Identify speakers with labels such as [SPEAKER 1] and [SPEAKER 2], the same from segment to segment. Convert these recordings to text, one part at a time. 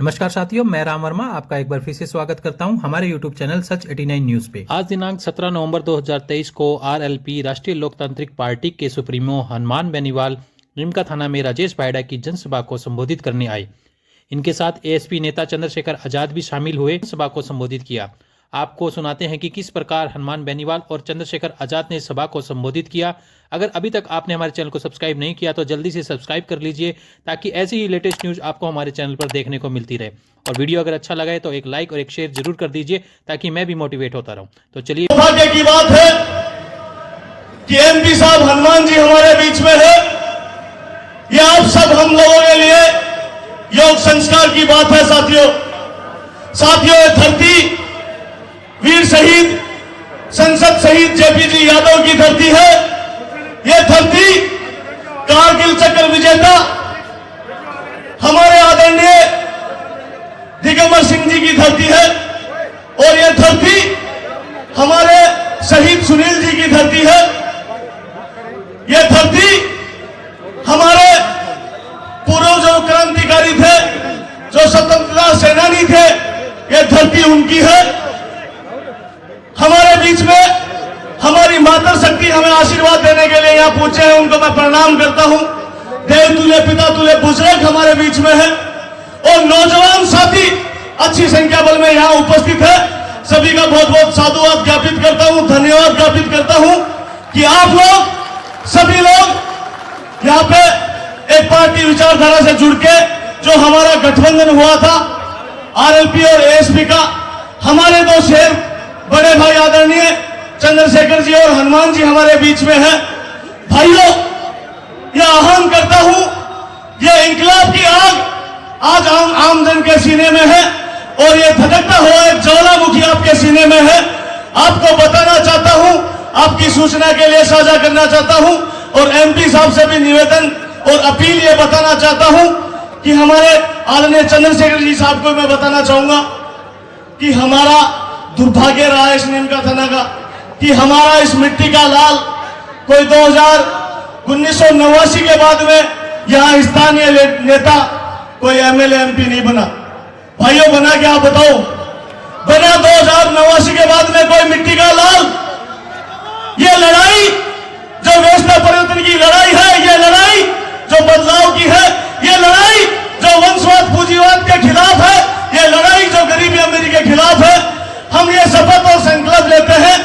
[SPEAKER 1] नमस्कार साथियों, मैं राम वर्मा आपका एक बार फिर से स्वागत करता हूं हमारे YouTube चैनल सच 89 न्यूज पे। आज दिनांक 17 नवंबर 2023 को आरएलपी राष्ट्रीय लोकतांत्रिक पार्टी के सुप्रीमो हनुमान बेनीवाल निमका थाना में राजेश बायडा की जनसभा को संबोधित करने आए। इनके साथ एएसपी नेता चंद्रशेखर आजाद भी शामिल हुए। सभा को संबोधित किया। आपको सुनाते हैं कि किस प्रकार हनुमान बेनीवाल और चंद्रशेखर आजाद ने सभा को संबोधित किया। अगर अभी तक आपने हमारे चैनल को सब्सक्राइब नहीं किया तो जल्दी से सब्सक्राइब कर लीजिए ताकि ऐसी ही लेटेस्ट न्यूज आपको हमारे चैनल पर देखने को मिलती रहे। और वीडियो अगर अच्छा लगा है तो एक लाइक और एक शेयर जरूर कर दीजिए ताकि मैं भी मोटिवेट होता रहूं। तो चलिए,
[SPEAKER 2] सौभाग्य की बात है कि एमपी साहब हनुमान जी हमारे बीच में है। ये आप सब हम लोगों के लिए योग संस्कार की बात है। साथियों, ये धरती वीर शहीद संसद शहीद जेपीजी यादव की धरती है। ये धरती कारगिल चक्र विजेता हमारे आदरणीय दिगंबर सिंह जी की धरती है। और ये धरती हमारे शहीद सुनील जी की धरती है। ये धरती हमारे पूर्व जो क्रांतिकारी थे, जो स्वतंत्रता सेनानी थे, ये धरती उनकी है। हमारे बीच में हमारी माता शक्ति हमें आशीर्वाद देने के लिए यहाँ पहुंचे हैं, उनको मैं प्रणाम करता हूं। देव तुल्य पिता तुल्य बुजुर्ग हमारे बीच में है और नौजवान साथी अच्छी संख्या बल में यहाँ उपस्थित है। सभी का बहुत बहुत साधुवाद ज्ञापित करता हूं, धन्यवाद ज्ञापित करता हूं कि आप लोग सभी लोग यहाँ पे एक पार्टी विचारधारा से जुड़ के जो हमारा गठबंधन हुआ था आरएलपी और एएसपी का, हमारे दो शेर बड़े भाई आदरणीय चंद्रशेखर जी और हनुमान जी हमारे बीच में है। भाइयों, यह आह्वान करता हूं, यह इंकलाब की आग आज आम जन के सीने में है और यह धधकता हुआ एक ज्वालामुखी आपके सीने में है। आपको बताना चाहता हूं, आपकी सूचना के लिए साझा करना चाहता हूं और एमपी साहब से भी निवेदन और अपील ये बताना चाहता हूं कि हमारे आदरणीय चंद्रशेखर जी साहब को मैं बताना चाहूंगा कि हमारा दुर्भाग्य रहा है इस निमका थाना का कि हमारा इस मिट्टी का लाल कोई 1989 के बाद में यहां स्थानीय नेता कोई एमएलए एमपी नहीं बना। भाइयों, बना क्या बताओ? बना 2089 के बाद में कोई मिट्टी का लाल। ये लड़ाई जो व्यवस्था परिवर्तन की लड़ाई है, ये लड़ाई जो बदलाव की है, ये लड़ाई जो वंशवाद पूंजीवाद के खिलाफ है, ये लड़ाई जो गरीबी अमीरी के खिलाफ है। हम ये शपथ और संकल्प लेते हैं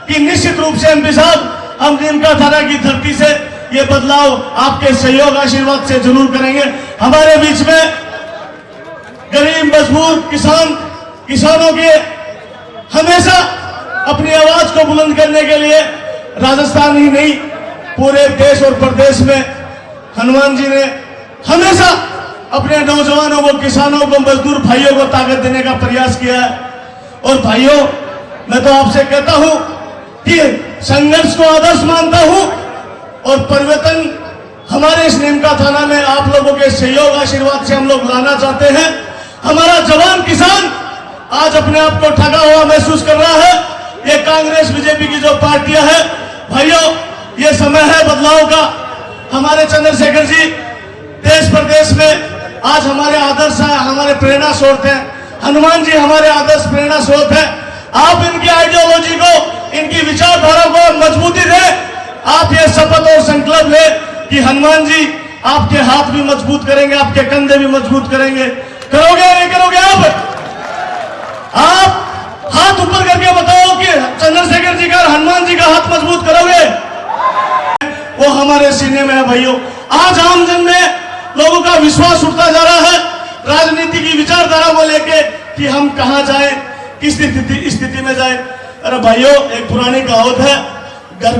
[SPEAKER 2] कि निश्चित रूप से एमपी साहब हम निमका थाना की धरती से ये बदलाव आपके सहयोग आशीर्वाद से जरूर करेंगे। हमारे बीच में गरीब मजबूर किसानों के हमेशा अपनी आवाज को बुलंद करने के लिए राजस्थान ही नहीं पूरे देश और प्रदेश में हनुमान जी ने हमेशा अपने नौजवानों को, किसानों को, मजदूर भाइयों को ताकत देने का प्रयास किया है। और भाइयों, मैं तो आपसे कहता हूं कि संघर्ष को आदर्श मानता हूं और परिवर्तन हमारे इस निमका थाना में आप लोगों के सहयोग आशीर्वाद से हम लोग लाना चाहते हैं। हमारा जवान किसान आज अपने आप को ठगा हुआ महसूस कर रहा है। ये कांग्रेस बीजेपी की जो पार्टियां हैं, भाइयों, ये समय है बदलाव का। हमारे चंद्रशेखर जी देश प्रदेश में आज हमारे आदर्श है, हमारे प्रेरणा स्रोत हैं। हनुमान जी हमारे आदर्श प्रेरणा स्रोत है। आप इनकी आइडियोलॉजी को, इनकी विचारधारा को मजबूती दें। आप ये शपथ और संकल्प ले कि हनुमान जी आपके हाथ भी मजबूत करेंगे, आपके कंधे भी मजबूत करेंगे। करोगे या नहीं करोगे? आप हाथ ऊपर करके बताओ कि चंद्रशेखर जी का और हनुमान जी का हाथ मजबूत करोगे? वो हमारे सीने में है। भाइयों, आज आम जन में लोगों का विश्वास उठता जा रहा है राजनीति की विचारधारा को लेके कि हम कहां जाएं, किस स्थिति में जाएं। अरे भाइयों, एक पुरानी कहावत है, घर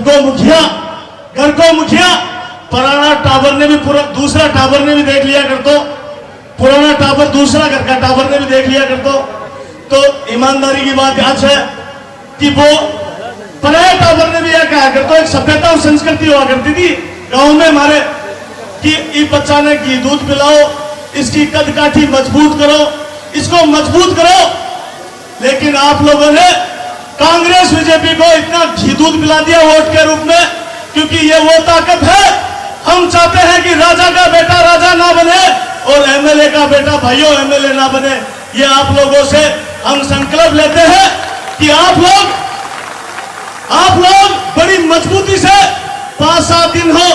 [SPEAKER 2] को मुखिया पुराना टावर ने भी दूसरा टावर ने भी देख लिया कर दो, पुराना टावर दूसरा घर का टावर ने भी देख लिया कर दो। तो ईमानदारी की बात आज है कि वो पराया टावर ने भी यह कहा कर दो। एक सभ्यता और संस्कृति हुआ करती थी गाँव में हमारे कि ये बच्चा ने घी दूध पिलाओ, इसकी कद काठी मजबूत करो, इसको मजबूत करो। लेकिन आप लोगों ने कांग्रेस बीजेपी को इतना घी दूध पिला दिया वोट के रूप में, क्योंकि ये वो ताकत है। हम चाहते हैं कि राजा का बेटा राजा ना बने और एमएलए का बेटा भाइयों एमएलए ना बने। ये आप लोगों से हम संकल्प लेते हैं कि आप लोग बड़ी मजबूती से 5-7 दिन हो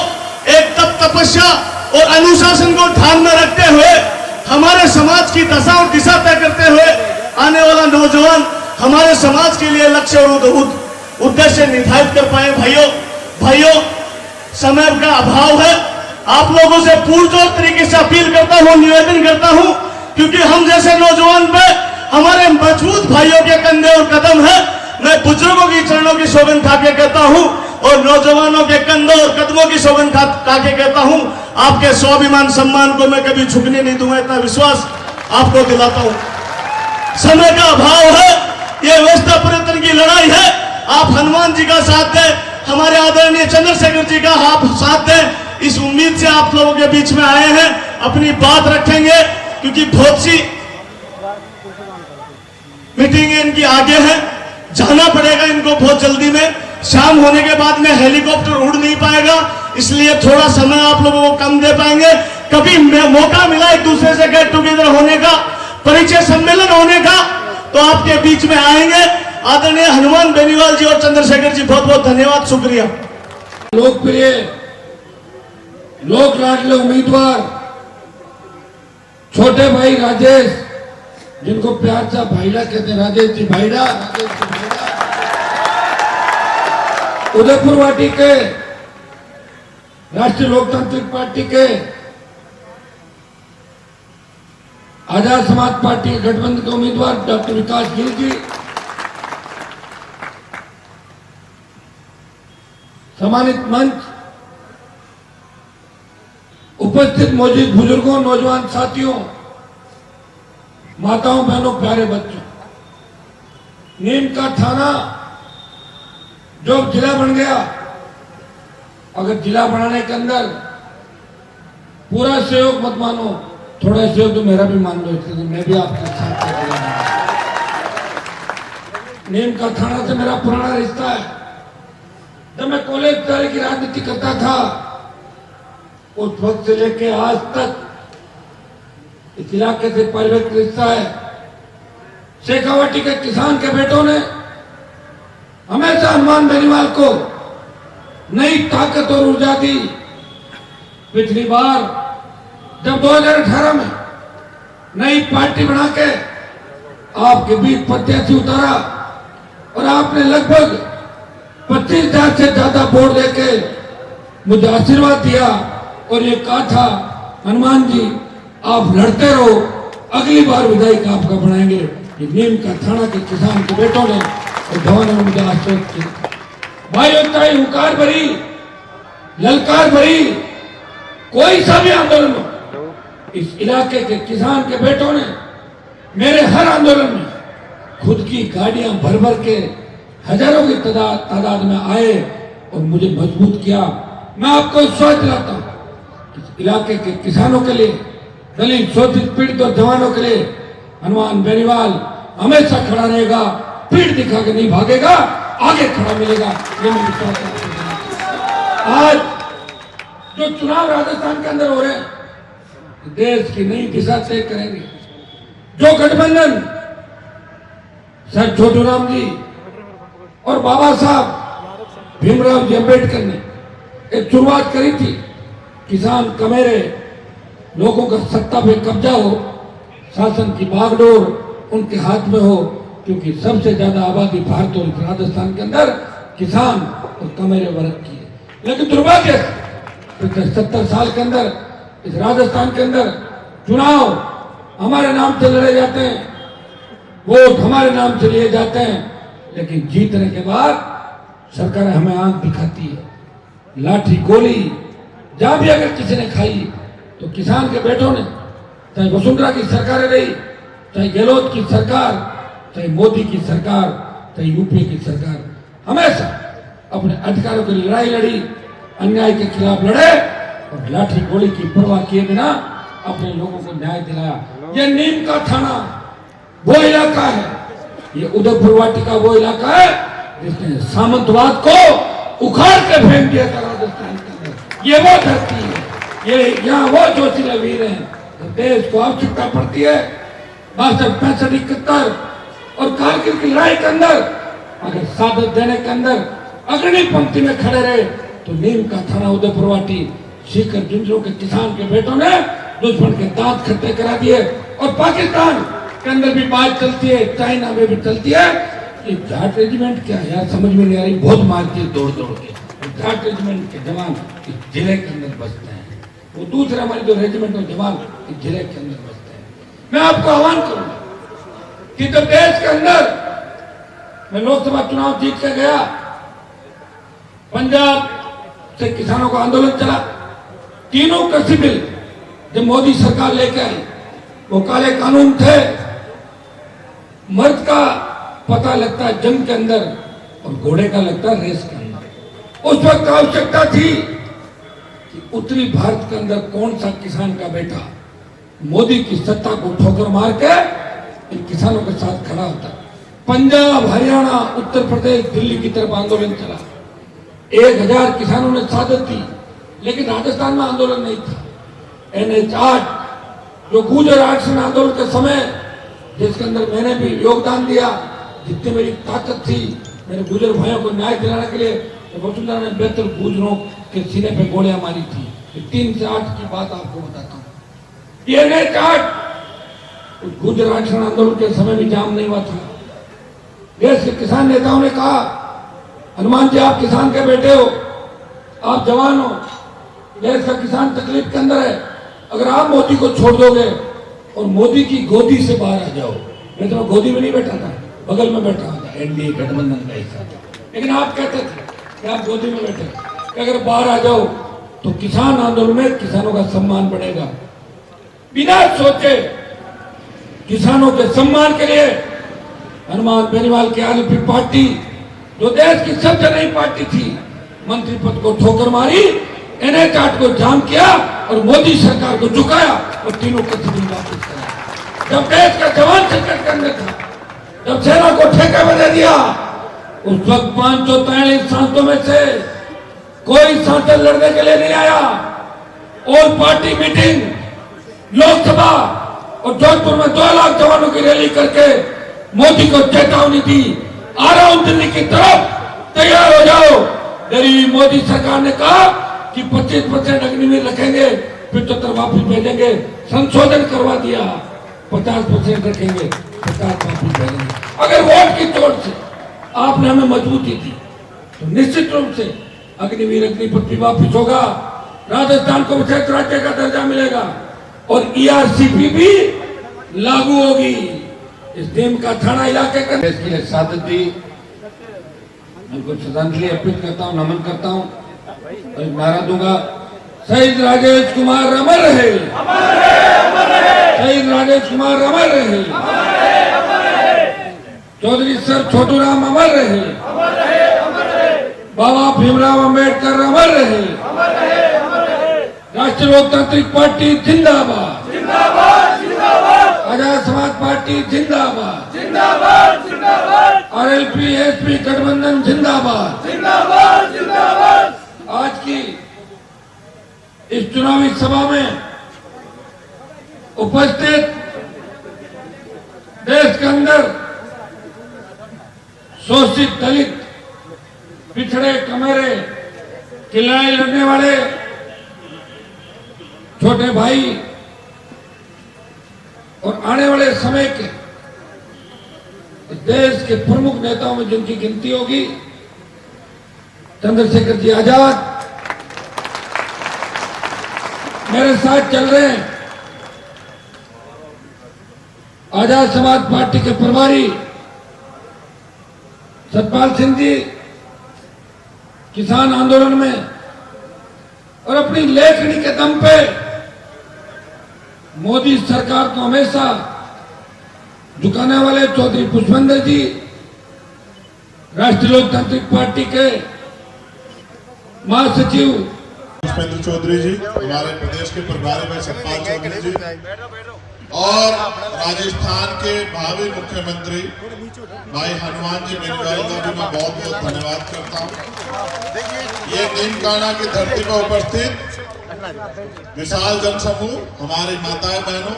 [SPEAKER 2] एक तपस्या और अनुशासन को ध्यान में रखते हुए हमारे समाज की दशा और दिशा तय करते हुए आने वाला नौजवान हमारे समाज के लिए लक्ष्य और उद्देश्य निर्धारित कर पाए। भाइयों समय का अभाव है। आप लोगों से पुरजोर तरीके से अपील करता हूं, निवेदन करता हूं, क्योंकि हम जैसे नौजवान पे हमारे मजबूत भाइयों के कंधे और कदम है। मैं बुजुर्गों की चरणों की सौगंध खा के कहता हूं और नौजवानों के कंधों और कदमों की सौगंध खा के कहता हूं, आपके स्वाभिमान सम्मान को मैं कभी झुकने नहीं दूंगा, इतना विश्वास आपको दिलाता हूं। समय का अभाव है, ये व्यवस्था परिवर्तन की लड़ाई है। आप हनुमान जी का साथ दें, हमारे आदरणीय चंद्रशेखर जी का आप साथ दें, इस उम्मीद से आप लोगों के बीच में आए हैं। अपनी बात रखेंगे क्योंकि बहुत सी मीटिंग इनकी आगे है, जाना पड़ेगा इनको बहुत जल्दी में। शाम होने के बाद में हेलीकॉप्टर उड़ नहीं पाएगा, इसलिए थोड़ा समय आप लोगों को कम दे पाएंगे। कभी मौका मिला एक दूसरे से गेट टुगेदर होने का, परिचय सम्मेलन होने का, तो आपके बीच में आएंगे। आदरणीय हनुमान बेनीवाल जी और चंद्रशेखर जी बहुत बहुत धन्यवाद, शुक्रिया।
[SPEAKER 3] लोकप्रिय लोक लाडले उम्मीदवार छोटे भाई राजेश, जिनको प्यार से भाईड़ा कहते हैं, राजेश जी भाईड़ा, उदयपुर वाटी के राष्ट्रीय लोकतांत्रिक पार्टी के आजाद समाज पार्टी गठबंधन के उम्मीदवार डॉक्टर विकास गिल जी, सम्मानित मंच, उपस्थित मौजूद बुजुर्गों, नौजवान साथियों, माताओं, बहनों, प्यारे बच्चों, नीम का थाना जो जिला बन गया, अगर जिला बनाने के अंदर पूरा सहयोग मत मानो, थोड़ा सहयोग तो मेरा भी मान लो, इसलिए मैं भी आपके साथ नीम का थाना से मेरा पुराना रिश्ता है। जब मैं कॉलेज स्तर की राजनीति करता था, उस वक्त से लेके आज तक इस इलाके से परिवर्तित रिश्ता है। शेखावाटी के किसान के बेटों ने हमेशा हनुमान बेनीवाल को नई ताकत और ऊर्जा दी। पिछली बार जब 2018 में नई पार्टी बना के आपके बीच प्रत्याशी उतारा और आपने लगभग 25,000 से ज्यादा वोट देके मुझे आशीर्वाद दिया और ये कहा था, हनुमान जी आप लड़ते रहो, अगली बार विधायक आपका बनाएंगे। ये नीम का थाना के किसान के बेटों ने और भवन ने मुझे आश्वस्त किया। भाइयों, चाहे हुंकार भरी, ललकार भरी कोई सा भी आंदोलन हो, इस इलाके के किसान के बेटों ने मेरे हर आंदोलन में खुद की गाड़ियां भर भर के हजारों की तादाद में आए और मुझे मजबूत किया। मैं आपको विश्वास दिलाता हूं, इस इलाके के किसानों के लिए, दलित, शोषित, पीड़ित और जवानों के लिए हनुमान बेनीवाल हमेशा खड़ा रहेगा, पीठ दिखा के नहीं भागेगा, आगे खड़ा मिलेगा, ये मैं विश्वास करता हूं। आज जो चुनाव राजस्थान के अंदर हो रहे हैं, देश की नई दिशा तय करेंगे। जो गठबंधन सर छोटूराम जी और बाबा साहब भीमराव जी अम्बेडकर ने एक शुरुआत करी थी, किसान कमेरे, लोगों का सत्ता पे कब्जा हो, शासन की बागडोर उनके हाथ में हो, क्योंकि सबसे ज्यादा आबादी भारत और राजस्थान के अंदर किसान और कमेरे वर्ग की है। लेकिन दुर्भाग्य से 70 साल के अंदर इस राजस्थान के अंदर चुनाव हमारे नाम से लड़े जाते हैं, वोट हमारे नाम से लिए जाते हैं, लेकिन जीतने के बाद सरकार हमें आंख दिखाती है, लाठी गोली जहां भी अगर किसी ने खाई तो किसान के बेटों ने, चाहे वसुंधरा की सरकारें रही, चाहे गहलोत की सरकार, चाहे मोदी की सरकार, चाहे यूपी की सरकार, हमेशा अपने अधिकारों की लड़ाई लड़ी, अन्याय के खिलाफ लड़े और लाठी गोली की परवाह किए बिना अपने लोगों को न्याय दिलाया। यह नीम का थाना वो इलाका है, ये उदयपुर वाटी का वो इलाका है जिसने सामंतवाद को उखाड़ के फेंक दिया था राजस्थान के अंदर। ये वो धरती है, ये यहाँ वो जोशीला वीर हैं देश को आवश्यकता पड़ती है 62, 65, 71 और कारगिल की लड़ाई के अंदर अगर सादत देने के अंदर अग्रणी पंक्ति में खड़े रहे तो नीम का थाना उदयपुरवाटी सीकर झुंझुनू के किसान के बेटों ने दुश्मन के दांत खट्टे करा दिए। और पाकिस्तान के अंदर भी बात चलती है, चाइना में भी चलती है। ये जाट रेजिमेंट क्या है यार, समझ में नहीं आ रही। बहुत मारती है दौड़ दौड़ के। जाट रेजिमेंट के जवान इस जिले के अंदर बसते हैं, वो दूसरे हमारे जो रेजिमेंट के जवान इस जिले के अंदर बसते हैं। मैं आपको आह्वान करूंगा कि जब देश के अंदर मैं लोकसभा चुनाव जीत के गया, पंजाब से किसानों का आंदोलन चला, तीनों कृषि बिल जब मोदी सरकार लेके आई, वो काले कानून थे। मर्द का पता लगता है जंग के अंदर और घोड़े का लगता है रेस के अंदर। उस वक्त आवश्यकता थी कि उत्तरी भारत के अंदर कौन सा किसान का बेटा मोदी की सत्ता को ठोकर मार के इन किसानों के साथ खड़ा होता। पंजाब, हरियाणा, उत्तर प्रदेश, दिल्ली की तरफ आंदोलन चला, 1000 किसानों ने शहादत दी, लेकिन राजस्थान में आंदोलन नहीं था। NH-8 जो गुर्जर आरक्षण आंदोलन के समय, जिसके अंदर मैंने भी योगदान दिया, जितनी मेरी ताकत थी, मेरे गुर्जर भाइयों को न्याय दिलाने के लिए, तो वसुंधरा ने बेहतर गुर्जरों के सीने पे गोलियां मारी थी। 3 से 8 की बात आपको बताता हूँ। ये NH-8 गुर्जर आरक्षण आंदोलन के समय भी जाम नहीं हुआ था। देश के किसान नेताओं ने कहा, हनुमान जी आप किसान के बेटे हो, आप जवान हो, देश का किसान तकलीफ के अंदर है, अगर आप मोदी को छोड़ दोगे और मोदी की गोदी से बाहर आ जाओ। मैं तो गोदी में नहीं बैठा था, बगल में बैठा था, एनडीए गठबंधन का हिस्सा था, लेकिन आप कहते थे कि आप गोदी में बैठे, कि अगर बाहर आ जाओ तो किसान आंदोलन में किसानों का सम्मान बढ़ेगा। बिना सोचे किसानों के सम्मान के लिए हनुमान बेनीवाल की आरएलपी पार्टी, जो देश की सबसे नई पार्टी थी, मंत्री पद को ठोकर मारी, NH-8 को जाम किया और मोदी सरकार को झुकाया और तीनों को वापस कराया। जब देश का जवान संकट के अंदर था, जब सेना को ठेके में दे दिया, उस वक्त 543 सांसदों में से कोई सांसद लड़ने के लिए नहीं आया। और पार्टी मीटिंग, लोकसभा और जोधपुर में 2 लाख जवानों की रैली करके मोदी को चेतावनी दी, आ रहा हूं दिल्ली की तरफ, तैयार हो जाओ। मेरी मोदी सरकार ने कहा कि 25% अग्निवीर रखेंगे, 75 वापस भेजेंगे, संशोधन करवा दिया, 50% रखेंगे, 50 वापस भेजेंगे। अगर वोट की चोट से आपने हमें मजबूती दी तो निश्चित रूप से अग्निवीर अग्निपथ भी वापस होगा, राजस्थान को विशेष राज्य का दर्जा मिलेगा और ERCP भी लागू होगी। इस नीम का थाना इलाके का देश के लिए शहादत दी। मैं उनको श्रद्धांजलि अर्पित करता हूँ, नमन करता हूँ और नारा दूंगा, शहीद राजेश कुमार अमर रहे, शहीद राजेश कुमार अमर रहे, चौधरी सर छोटू राम अमर रहे, बाबा भीमराव अंबेडकर अमर रहे, राष्ट्रीय लोकतांत्रिक पार्टी जिंदाबाद, आजाद समाज पार्टी जिंदाबाद, RLP SP गठबंधन जिंदाबाद। आज की इस चुनावी सभा में उपस्थित देश के अंदर शोषित, दलित, पिछड़े, कमेरे की लड़ाई लड़ने वाले छोटे भाई और आने वाले समय के देश के प्रमुख नेताओं में जिनकी गिनती होगी, चंद्रशेखर जी आजाद मेरे साथ चल रहे हैं, आजाद समाज पार्टी के प्रभारी सतपाल सिंह जी किसान आंदोलन में और अपनी लेखनी के दम पे मोदी सरकार को हमेशा झुकाने वाले चौधरी पुष्पेंद्र जी, राष्ट्रीय लोकतांत्रिक पार्टी के महासचिव
[SPEAKER 4] पुष्पेंद्र चौधरी जी, हमारे प्रदेश के प्रभारी भाई सतपाल चौधरी जी और राजस्थान के भावी मुख्यमंत्री भाई हनुमान जी बेनीवाल का भी मैं बहुत बहुत धन्यवाद करता हूँ। ये नीमकाना की धरती पर उपस्थित विशाल जनसमूह, हमारी माताएं बहनों,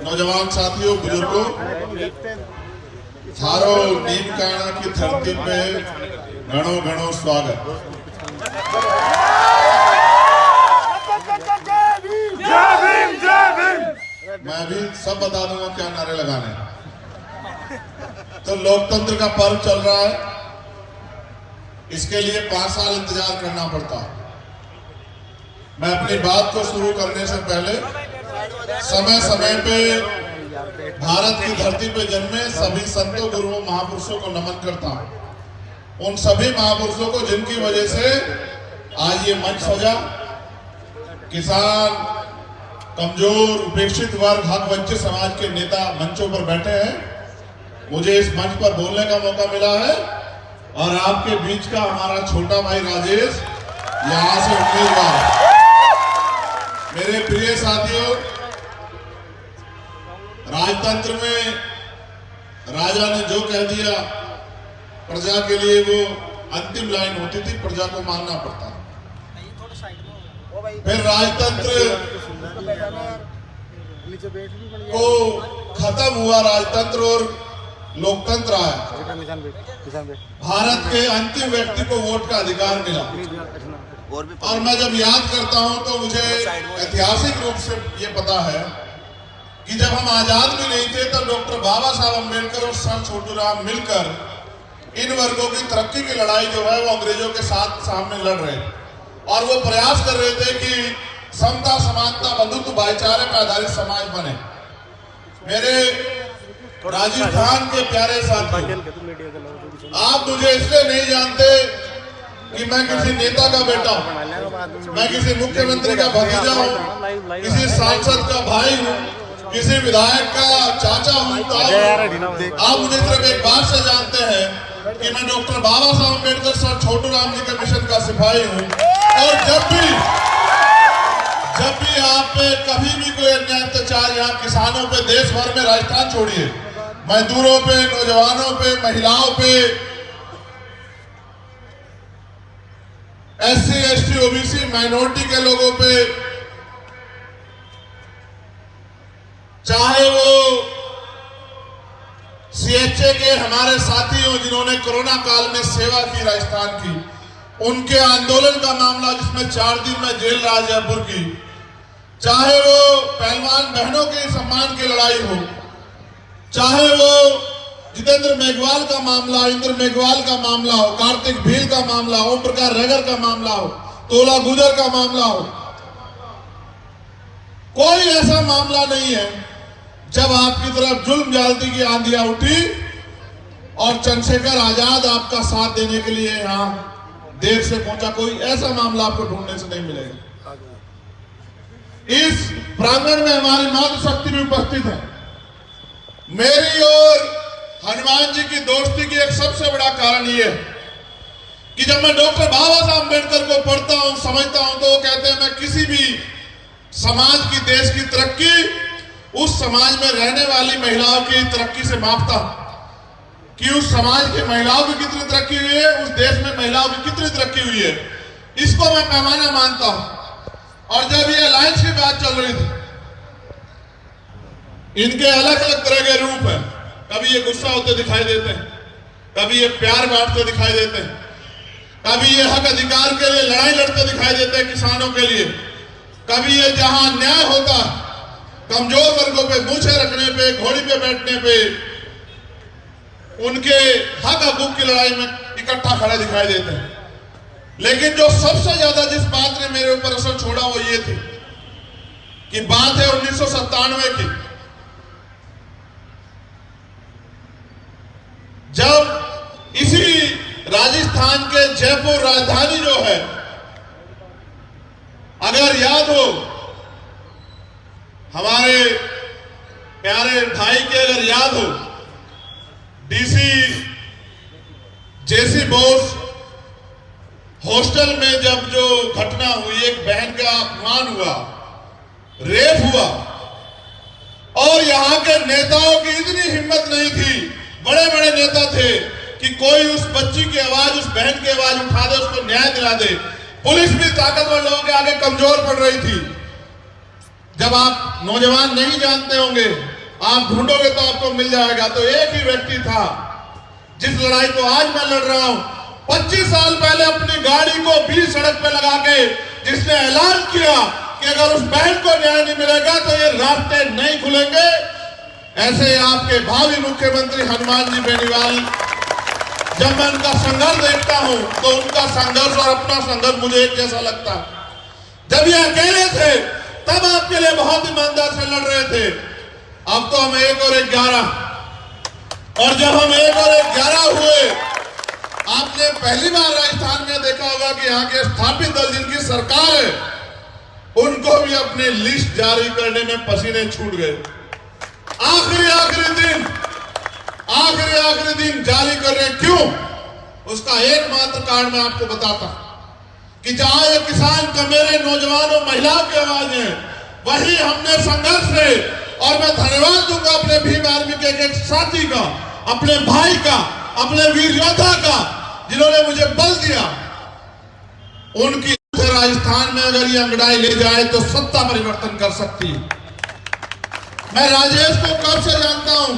[SPEAKER 4] नौजवान साथियों, बुजुर्गों, थारो नीम काणा की धरती पे घणो घणो स्वागत। मैं अभी सब बता दूंगा क्या नारे लगाने। तो लोकतंत्र का पर्व चल रहा है, इसके लिए 5 साल इंतजार करना पड़ता है। मैं अपनी बात को शुरू करने से पहले समय समय पे भारत की धरती पे जन्मे सभी संतों, गुरुओं, महापुरुषों को नमन करता हूं। उन सभी महापुरुषों को जिनकी वजह से आज ये मंच सजा। किसान, कमजोर, उपेक्षित वर्ग, हक वंचित समाज के नेता मंचों पर बैठे हैं। मुझे इस मंच पर बोलने का मौका मिला है और आपके बीच का हमारा छोटा भाई राजेश यहां से उम्मीदवार है। मेरे प्रिय साथियों, राजतंत्र में राजा ने जो कह दिया, प्रजा के लिए वो अंतिम लाइन होती थी, प्रजा को मानना पड़ता। फिर राजतंत्र को खत्म हुआ, राजतंत्र और लोकतंत्र आया। भारत के अंतिम व्यक्ति को वोट का अधिकार मिला। और मैं जब याद करता हूं तो मुझे ऐतिहासिक रूप से ये पता है कि जब हम आजाद भी नहीं थे तो डॉक्टर बाबा साहब अम्बेडकर और सर छोटूराम मिलकर इन वर्गों की तरक्की की लड़ाई जो है वो अंग्रेजों के साथ सामने लड़ रहे थे। और वो प्रयास कर रहे थे कि समता, समानता, बंधुत्व, भाईचारे पर आधारित समाज बने। मेरे राजस्थान के प्यारे साथियों, आप मुझे इसलिए नहीं जानते कि मैं किसी नेता का बेटा हूं, मैं किसी मुख्यमंत्री का भतीजा हूं, किसी सांसद का भाई हूं, किसी विधायक का चाचा हूं। तो आप मुझे सिर्फ एक बात से जानते हैं कि मैं डॉक्टर बाबा साहब अम्बेडकर सर छोटूराम जी के मिशन का सिपाही हूं। और जब भी आप पे कभी भी कोई अन्याय, अत्याचार यहाँ किसानों पे, देश भर में, राजस्थान छोड़िए, मजदूरों पे, नौजवानों पे, महिलाओं पे, SC, ST, OBC, माइनॉरिटी के लोगों पे, चाहे वो CHA के हमारे साथी हो जिन्होंने कोरोना काल में सेवा की राजस्थान की, उनके आंदोलन का मामला जिसमें 4 दिन में जेल रहा जयपुर की, चाहे वो पहलवान बहनों के सम्मान की लड़ाई हो, चाहे वो जितेंद्र मेघवाल का मामला, इंद्र मेघवाल का मामला हो, कार्तिक भील का मामला हो, ओम प्रकाश रैगर का मामला हो, तोला गुजर का मामला हो, कोई ऐसा मामला नहीं है जब आपकी तरफ जुल्म ज्यादती की आंधियां उठी और चंद्रशेखर आजाद आपका साथ देने के लिए यहां देर से पहुंचा। कोई ऐसा मामला आपको ढूंढने से नहीं मिलेगा। इस प्रांगण में हमारी मातृशक्ति भी उपस्थित है। मेरी और हनुमान जी की दोस्ती की एक सबसे बड़ा कारण यह है कि जब मैं डॉक्टर बाबा साहब अम्बेडकर को पढ़ता हूं, समझता हूं, तो वो कहते हैं मैं किसी भी समाज की, देश की तरक्की उस समाज में रहने वाली महिलाओं की तरक्की से मापता हूं कि उस समाज की महिलाओं की कितनी तरक्की हुई है, उस देश में महिलाओं की कितनी तरक्की हुई है, इसको मैं पैमाना मानता हूं। और जब ये अलायंस की बात चल रही थी, इनके अलग अलग तरह के रूप हैं। कभी ये गुस्सा होते दिखाई देते हैं, कभी ये प्यार बांटते दिखाई देते हैं, कभी ये हक अधिकार के लिए लड़ाई लड़ते दिखाई देते हैं किसानों के लिए, कभी ये जहां न्याय होता, कमजोर वर्गों पे मूछे रखने पे, घोड़ी पे बैठने पे, उनके हक हकूक की लड़ाई में इकट्ठा खड़े दिखाई देते हैं। लेकिन जो सबसे ज्यादा जिस बात ने मेरे ऊपर असर छोड़ा वो ये थी कि बात है 1997 की, जब इसी राजस्थान के जयपुर राजधानी जो है, अगर याद हो हमारे प्यारे भाई के, अगर याद हो DC JC बोस हॉस्टल में जब जो घटना हुई, एक बहन का अपमान हुआ, रेप हुआ, और यहां के नेताओं की इतनी हिम्मत नहीं थी, बड़े बड़े नेता थे कि कोई उस बच्ची की आवाज, उस बहन की आवाज उठा दे, उसको न्याय दिला दे। पुलिस भी ताकतवर लोगों के आगे कमजोर पड़ रही थी। जब आप नौजवान नहीं जानते होंगे, आप ढूंढोगे तो आपको मिल जाएगा। तो एक ही व्यक्ति था जिस लड़ाई को आज मैं लड़ रहा हूं, 25 साल पहले अपनी गाड़ी को बीच सड़क पे लगा के जिसने ऐलान किया कि अगर उस बहन को न्याय नहीं मिलेगा तो ये रास्ते नहीं खुलेंगे। ऐसे आपके भावी मुख्यमंत्री हनुमान जी बेनीवाल, जब मैं उनका संघर्ष देखता हूं तो उनका संघर्ष और अपना संघर्ष मुझे एक जैसा लगता है। जब ये अकेले थे तब आपके लिए बहुत ईमानदार से लड़ रहे थे। अब तो हम 1 और 11, और जब हम 1 और 11 हुए, आपने पहली बार राजस्थान में देखा होगा कि यहाँ के स्थापित दल जिनकी सरकार है, उनको भी अपने लिस्ट जारी करने में पसीने छूट गए। आखिरी दिन जारी कर रहे। क्यों? उसका एकमात्र कारण मैं आपको बताता कि जहां ये किसान का, मेरे नौजवानों महिलाओं की आवाज है, वही हमने संघर्ष है। और मैं धन्यवाद दूंगा अपने भीम आर्मी के एक साथी का, अपने भाई का, अपने वीर योद्धा का, जिन्होंने मुझे बल दिया। उनकी राजस्थान में अगर ये अंगड़ाई ले जाए तो सत्ता परिवर्तन कर सकती है। मैं राजेश को कब से जानता हूं,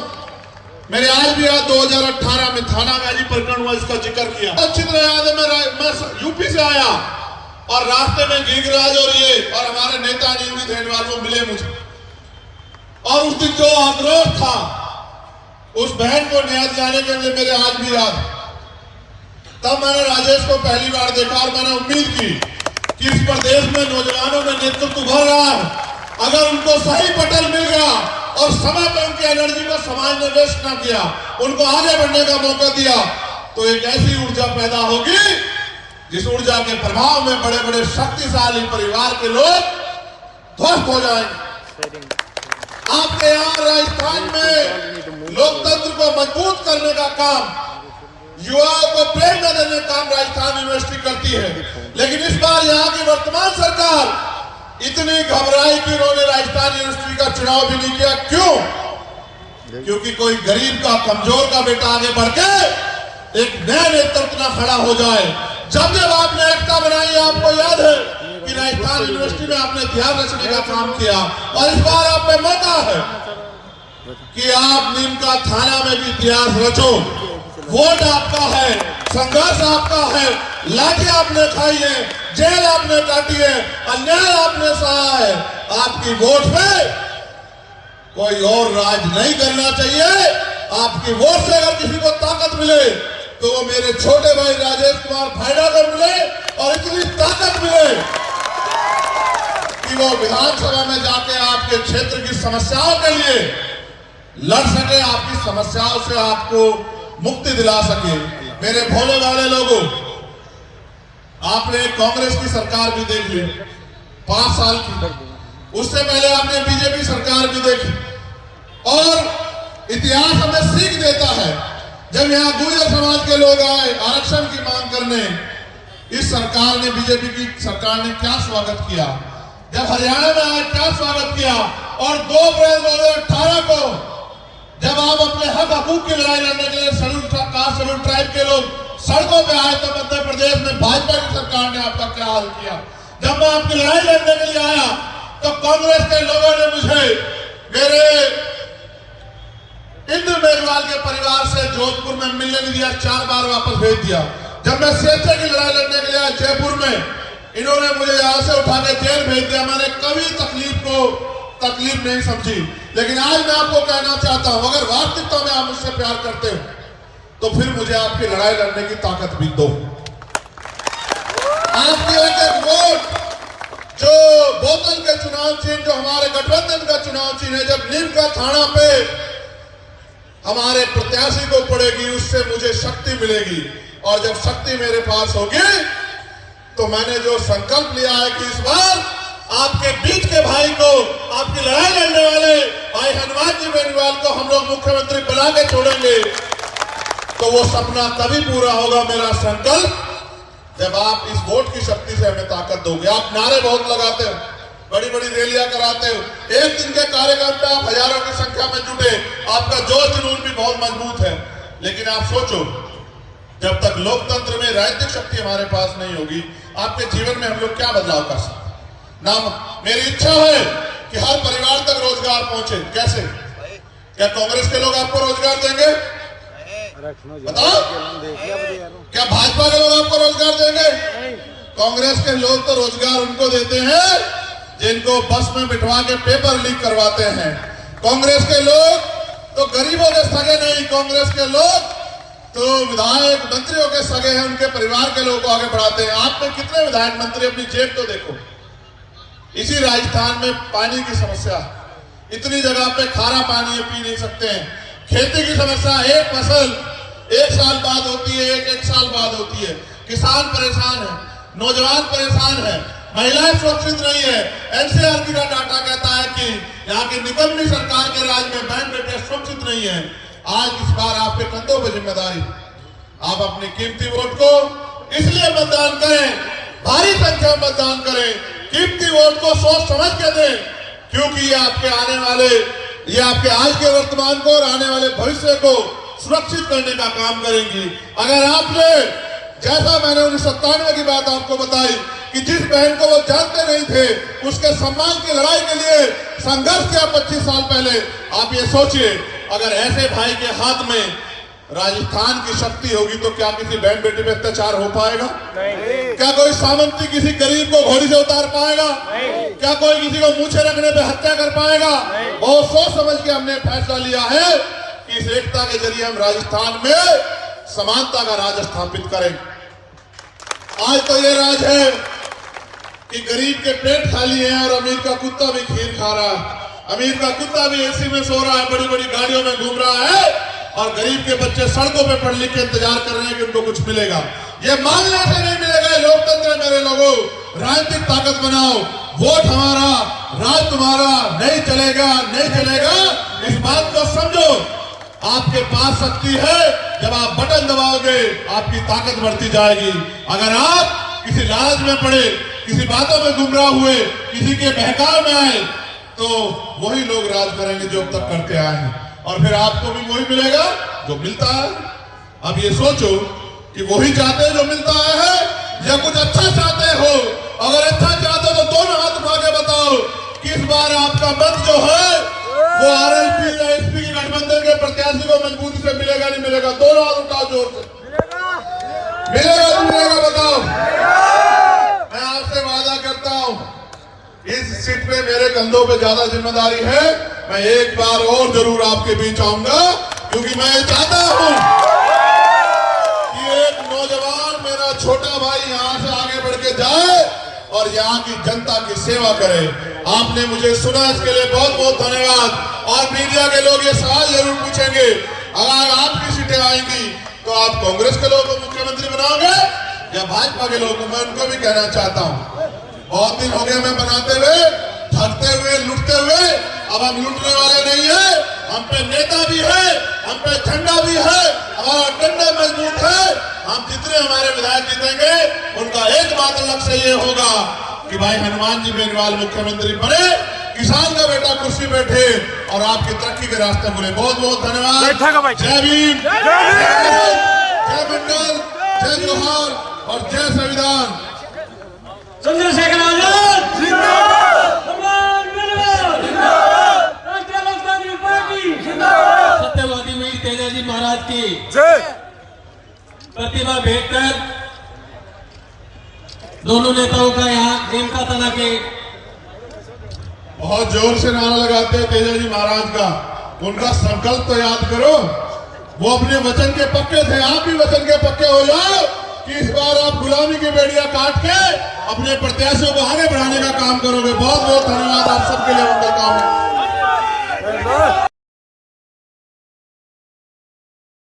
[SPEAKER 4] मेरे आज भी याद 2018 में थाना गाजी प्रकरण हुआ, इसका जिक्र किया अच्छी तरह याद है। मैं यूपी से आया और रास्ते में गिरिराज और ये और हमारे नेता नीलवी धेनवाल वो मिले मुझे, और उस दिन जो आक्रोश था उस बहन को न्याय दिलाने के लिए मेरे आज भी याद। तब मैंने राजेश को पहली बार देखा और मैंने उम्मीद की कि इस प्रदेश में नौजवानों में नेतृत्व उभर रहा है। अगर उनको सही पटल मिल गया और समय पर उनकी एनर्जी को समाज ने वेस्ट ना किया, उनको आगे बढ़ने का मौका दिया, तो एक ऐसी ऊर्जा पैदा होगी जिस ऊर्जा के प्रभाव में बड़े बड़े शक्तिशाली परिवार के लोग ध्वस्त हो जाएंगे। आपके यहाँ राजस्थान में लोकतंत्र को मजबूत करने का काम, युवाओं को प्रेरणा देने का काम राजस्थान यूनिवर्सिटी करती है। लेकिन इस बार यहाँ की वर्तमान सरकार इतनी घबराई कि उन्होंने राजस्थान यूनिवर्सिटी का चुनाव भी नहीं किया। क्यों? क्योंकि कोई गरीब का, कमजोर का बेटा आगे बढ़ के एक नया नेतृत्व न खड़ा हो जाए। जब आपने एकता बनाई, आपको याद है कि राजस्थान यूनिवर्सिटी में आपने इतिहास रचने का काम किया, और इस बार आप पे मौका है कि आप नीम का थाना में भी इतिहास रचो। वोट आपका है, संघर्ष आपका है, लाठी आपने खाई है, जेल आपने काटी है, अन्याय आपने सहा है। आपकी वोट पे कोई और राज नहीं करना चाहिए। आपकी वोट से अगर किसी को ताकत मिले तो वो मेरे छोटे भाई राजेश कुमार फायदा को मिले, और इतनी ताकत मिले कि वो विधानसभा में जाके आपके क्षेत्र की समस्याओं के लिए लड़ सके, आपकी समस्याओं से आपको मुक्ति दिला सके। मेरे भोले वाले लोगों, आपने कांग्रेस की सरकार भी देख ली 5 साल की, उससे पहले आपने बीजेपी सरकार भी देखी, और इतिहास हमें सीख देता है। जब यहाँ गुर्जर समाज के लोग आए आरक्षण की मांग करने, इस सरकार ने, बीजेपी की सरकार ने क्या स्वागत किया। जब हरियाणा में आए क्या स्वागत किया, और 2 अप्रैल 2018 को जब आप अपने हक हकूक की लड़ाई लड़ने के लिए शेड्यूल ट्राइब के लोग सड़कों पे आए, तो मध्य प्रदेश में भाजपा की सरकार ने आपका क्या हाल किया। जब मैं आपकी लड़ाई लड़ने के लिए आया तो कांग्रेस के लोगों ने मुझे मेरे इंद्र मेघवाल के परिवार से जोधपुर में मिलने नहीं दिया, 4 बार वापस भेज दिया। जब मैं स्वेच्छा की लड़ाई लड़ने के लिए आया जयपुर में, इन्होंने मुझे यहां से उठा के जेल भेज दिया। मैंने कभी तकलीफ नहीं समझी। लेकिन आज मैं आपको कहना चाहता हूं, अगर वास्तविकता में आप मुझसे प्यार करते हो तो फिर मुझे आपकी लड़ाई लड़ने की ताकत भी दो। आपकी एक वोट, जो बोतल के चुनाव चिन्ह, जो हमारे गठबंधन का चुनाव चिन्ह है, जब नीम का थाना पे हमारे प्रत्याशी को पड़ेगी, उससे मुझे शक्ति मिलेगी। और जब शक्ति मेरे पास होगी तो मैंने जो संकल्प लिया है कि इस बार आपके बीच के भाई को, आपकी लड़ाई लड़ने वाले भाई हनुमान जी बेनीवाल को हम लोग मुख्यमंत्री बना के छोड़ेंगे, तो वो सपना तभी पूरा होगा, मेरा संकल्प, जब आप इस वोट की शक्ति से हमें ताकत दोगे। आप नारे बहुत लगाते हो, बड़ी बड़ी रैलियां कराते हो, एक दिन के कार्यक्रम पे आप हजारों की संख्या में जुटे, आपका जोश जुनून भी बहुत मजबूत है। लेकिन आप सोचो, जब तक लोकतंत्र में राजनीतिक शक्ति हमारे पास नहीं होगी, आपके जीवन में हम लोग क्या बदलाव कर सकते। ना मेरी इच्छा है कि हर परिवार तक रोजगार पहुंचे। कैसे? क्या कांग्रेस के लोग आपको रोजगार देंगे? बताओ, क्या भाजपा के लोग आपको रोजगार देंगे? कांग्रेस के लोग तो रोजगार उनको देते हैं जिनको बस में बिठवा के पेपर लीक करवाते हैं। कांग्रेस के लोग तो गरीबों के सगे नहीं, कांग्रेस के लोग तो विधायक मंत्रियों के सगे हैं, उनके परिवार के लोगों को आगे बढ़ाते हैं। आप में कितने विधायक मंत्री, अपनी जेब तो देखो। इसी राजस्थान में पानी की समस्या, इतनी जगह पे खारा पानी पी नहीं सकते हैं। खेती की समस्या, एक फसल एक साल बाद होती है, एक साल बाद होती है। किसान परेशान है, नौजवान परेशान है, महिलाएं सुरक्षित नहीं है। एनसीआरबी का डाटा कहता है कि यहाँ की निकम्मी सरकार के राज में बहन बेटे सुरक्षित नहीं है। आज इस बार आपके कंधों पर जिम्मेदारी, आप अपनी कीमती वोट को इसलिए मतदान करें, भारी संख्या में मतदान करें, कीमती वोट को सोच समझ के दें, क्योंकि ये आपके आने वाले, ये आपके आज के वर्तमान को और आने वाले भविष्य को सुरक्षित करने का काम करेंगी। अगर आपने, जैसा मैंने 1997 की बात आपको बताई कि जिस बहन को वो जानते नहीं थे, उसके सम्मान की लड़ाई के लिए संघर्ष किया 25 साल पहले, आप ये सोचिए अगर ऐसे भाई के हाथ में राजस्थान की शक्ति होगी तो क्या किसी बहन बेटी पे अत्याचार हो पाएगा? नहीं। क्या कोई सामंती किसी गरीब को घोड़ी से उतार पाएगा? नहीं। क्या कोई किसी को मूछे रखने पे हत्या कर पाएगा? नहीं। बहुत सोच समझ के हमने फैसला लिया है कि इस एकता के जरिए हम राजस्थान में समानता का राज स्थापित करें। आज तो ये राज है कि गरीब के पेट खाली है और अमीर का कुत्ता भी खीर खा रहा है। अमीर का कुत्ता भी एसी में सो रहा है, बड़ी बड़ी गाड़ियों में घूम रहा है, और गरीब के बच्चे सड़कों पे पढ़ लिख के इंतजार कर रहे हैं कि उनको कुछ मिलेगा। ये मांगने से नहीं मिलेगा। लोकतंत्र मेरे लोगों, राजनीतिक ताकत बनाओ, वोट हमारा, राज तुम्हारा, नहीं चलेगा, नहीं चलेगा। इस बात को समझो, आपके पास शक्ति है, जब आप बटन दबाओगे आपकी ताकत बढ़ती जाएगी। अगर आप किसी लालच में पड़े, किसी बातों में गुमराह हुए, किसी के बहकाव में आए, तो वही लोग राज करेंगे जो अब तक करते आए हैं, और फिर आपको भी वही मिलेगा जो मिलता है। अब ये सोचो कि वही चाहते हैं जो मिलता है या कुछ अच्छा चाहते हो। अगर अच्छा चाहते हो तो दोनों हाथ उठा के बताओ कि इस बार आपका मत जो है वो आरएलपी या एसपी की गठबंधन के प्रत्याशी को मजबूती से मिलेगा, नहीं मिलेगा? दोनों हाथ उठाओ जोर से। मिलेगा नहीं मिलेगा? बताओ। मैं आपसे वादा करता हूं, इस सीट पे मेरे कंधों पे ज्यादा जिम्मेदारी है। मैं एक बार और जरूर आपके बीच आऊंगा, क्योंकि मैं चाहता हूं कि एक नौजवान, मेरा छोटा भाई, यहां से आगे बढ़ के जाए और यहाँ की जनता की सेवा करे। आपने मुझे सुना, इसके लिए बहुत बहुत धन्यवाद। और मीडिया के लोग ये सवाल जरूर पूछेंगे, अगर आपकी सीटें आएंगी तो आप कांग्रेस के लोगों को मुख्यमंत्री बनाओगे या भाजपा के लोगों को? मैं उनको भी कहना चाहता हूं, बहुत दिन हो गए मैं बनाते हुए, थकते हुए, लुटते हुए। अब हम लुटने वाले नहीं है, हम पे नेता भी है, हम पे झंडा भी है, हमारा डंडा मजबूत है। हम जितने हमारे विधायक जीतेंगे उनका एकमात्र लक्ष्य ये होगा कि भाई हनुमान जी बेनीवाल मुख्यमंत्री बने, किसान का बेटा कुर्सी बैठे और आपकी तरक्की के रास्ते खुले। बहुत बहुत धन्यवाद। जय भीम, जय मंडल, जय जोहार और जय संविधान।
[SPEAKER 5] चंद्रशेखर आजाद जिंदाबाद, हनुमान बेनीवाल जिंदाबाद, राष्ट्रीय लोकतांत्रिक पार्टी जिंदाबाद, सत्यवादी वीर तेजाजी महाराज की जय। प्रतिभा भेंट कर दोनों नेताओं का यहाँ नेमका तना के
[SPEAKER 4] बहुत जोर से नारा लगाते हैं तेजाजी महाराज का। उनका संकल्प तो याद करो, वो अपने वचन के पक्के थे। आप भी वचन के पक्के हो जाओ कि इस बार आप गुलामी की बेड़ियां काट के अपने प्रत्याशियों को आगे बढ़ाने का काम करोगे। बहुत बहुत धन्यवाद आप सबके लिए। उनका काम है।